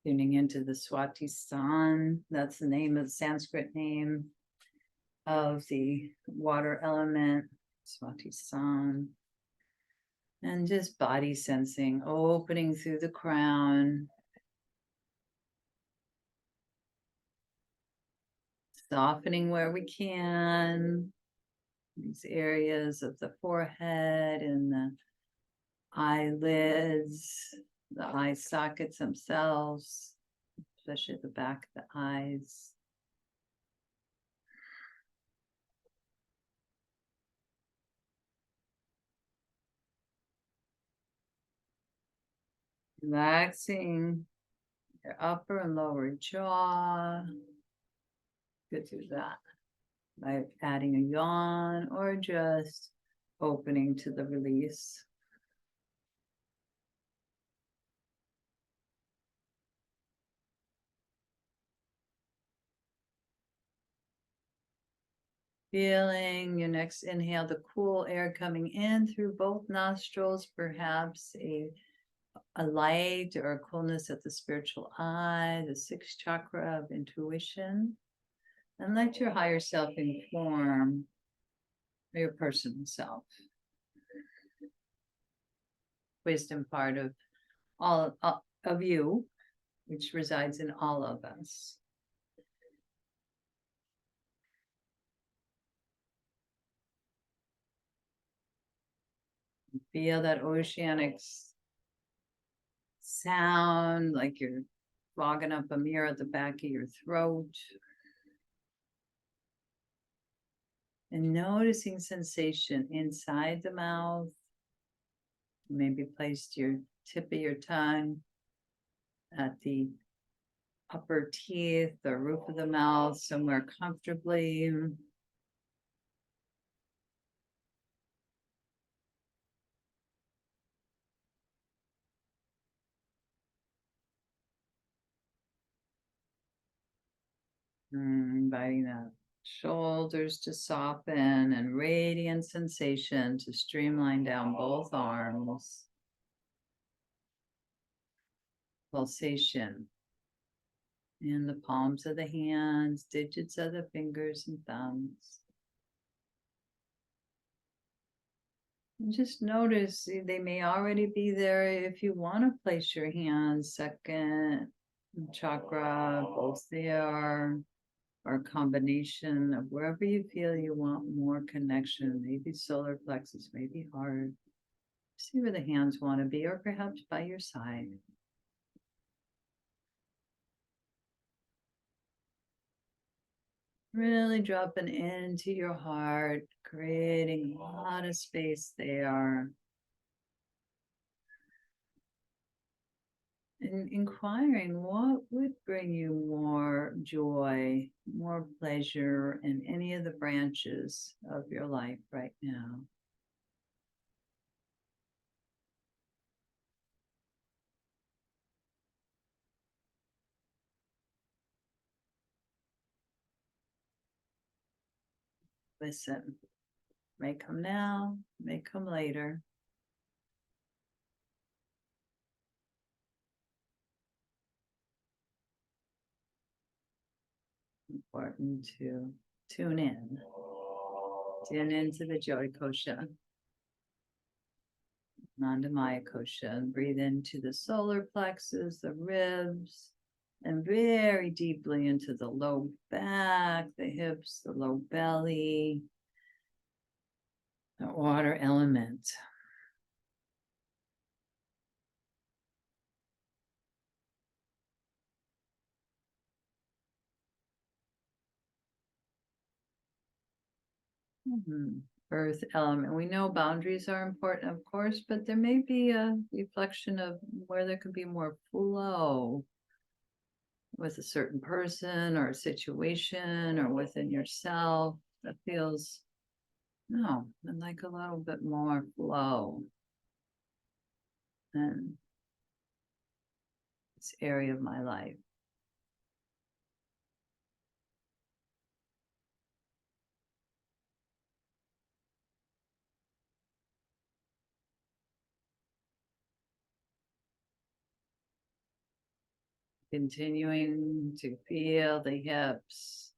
Tuning into the Swatisthana. That's the name of the Sanskrit name of the water element, Swatisthana. And just body sensing, opening through the crown. Softening where we can. These areas of the forehead and the eyelids, the eye sockets themselves, especially the back of the eyes. Relaxing your upper and lower jaw. Could do that by adding a yawn or just opening to the release. Feeling your next inhale, the cool air coming in through both nostrils, perhaps a light or a coolness at the spiritual eye, the sixth chakra of intuition, and let your higher self inform your personal self. Wisdom part of all of you, which resides in all of us. Feel that oceanic sound, like you're fogging up a mirror at the back of your throat. And noticing sensation inside the mouth. Maybe placed your tip of your tongue at the upper teeth or roof of the mouth, somewhere comfortably. Inviting the shoulders to soften and radiant sensation to streamline down both arms. Pulsation in the palms of the hands, digits of the fingers and thumbs. And just notice they may already be there. If you want to place your hands second chakra, both there, or a combination of wherever you feel you want more connection, maybe solar plexus, maybe heart. See where the hands want to be, or perhaps by your side. Really dropping into your heart, creating a lot of space there. And inquiring what would bring you more joy, more pleasure in any of the branches of your life right now. Listen, may come now, may come later. Important to tune into the Joy Kosha, Nandamaya Kosha, and breathe into the solar plexus, the ribs, and very deeply into the low back, the hips, the low belly, the water element. Earth element. We know boundaries are important, of course, but there may be a reflection of where there could be more flow with a certain person or a situation or within yourself that feels, no, like a little bit more flow in this area of my life. Continuing to feel the hips,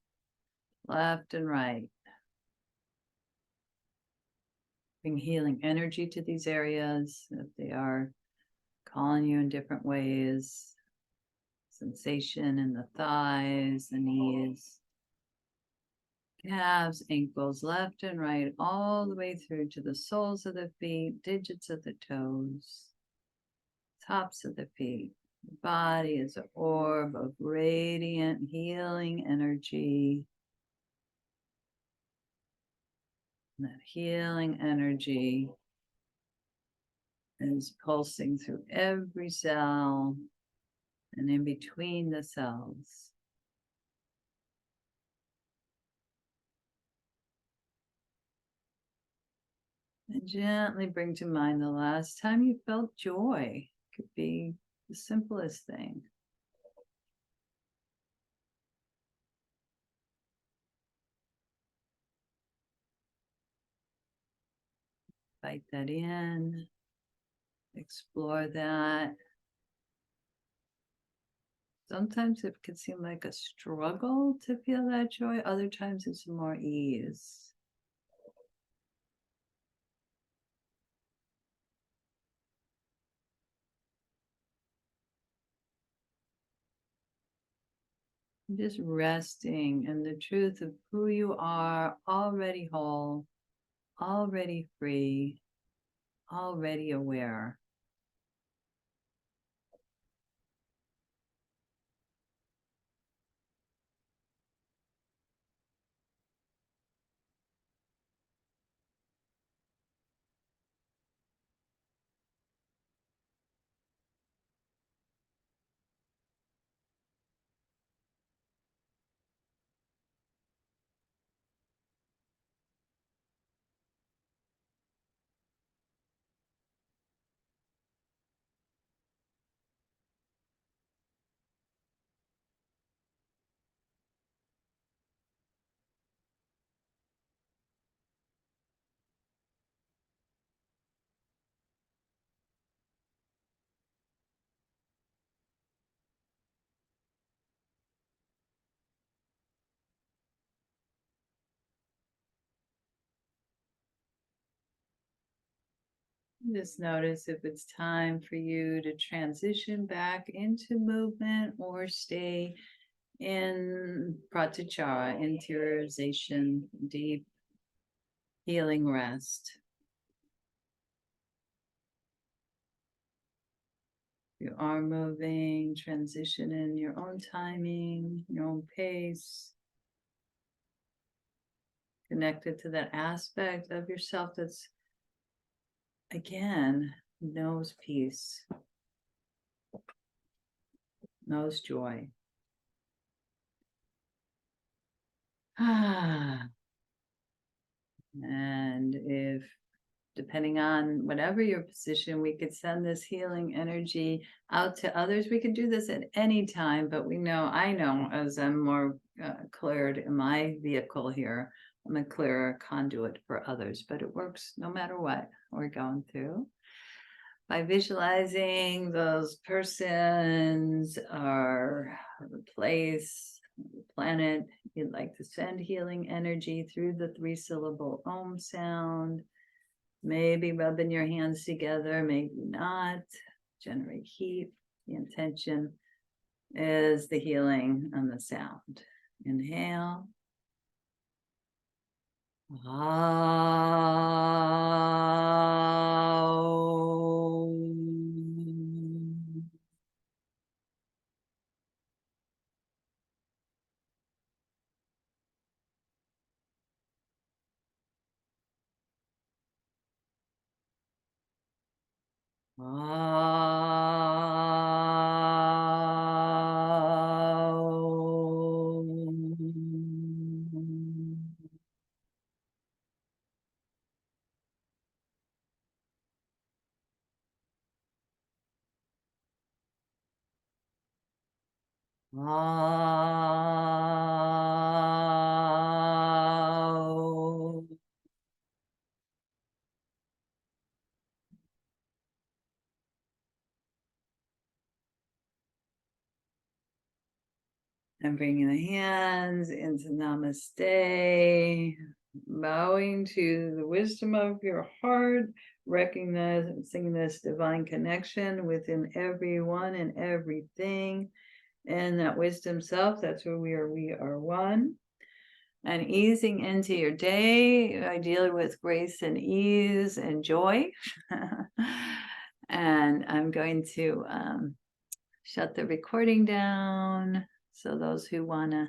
left and right. Bring healing energy to these areas if they are calling you in different ways. Sensation in the thighs, the knees, calves, ankles, left and right, all the way through to the soles of the feet, digits of the toes, tops of the feet. The body is an orb of radiant healing energy. And that healing energy is pulsing through every cell and in between the cells. And gently bring to mind the last time you felt joy. Could be the simplest thing. Invite that in. Explore that. Sometimes it can seem like a struggle to feel that joy. Other times it's more ease. Just resting in the truth of who you are, already whole, already free, already aware. Just notice if it's time for you to transition back into movement or stay in pratyahara, interiorization, deep healing rest. You are moving, transition in your own timing, your own pace. Connected to that aspect of yourself that's, again, knows peace, knows joy. And if, depending on whatever your position, we could send this healing energy out to others. We could do this at any time, but I know as I'm more cleared in my vehicle here, I'm a clearer conduit for others, but it works no matter what we're going through. By visualizing those persons or the place, the planet, you'd like to send healing energy through the 3-syllable Om sound. Maybe rubbing your hands together, maybe not. Generate heat. The intention is the healing and the sound. Inhale. And bringing the hands into Namaste, bowing to the wisdom of your heart, recognizing this divine connection within everyone and everything, and that wisdom self, that's where we are one. And easing into your day, ideally with grace and ease and joy. And I'm going to shut the recording down. So those who want to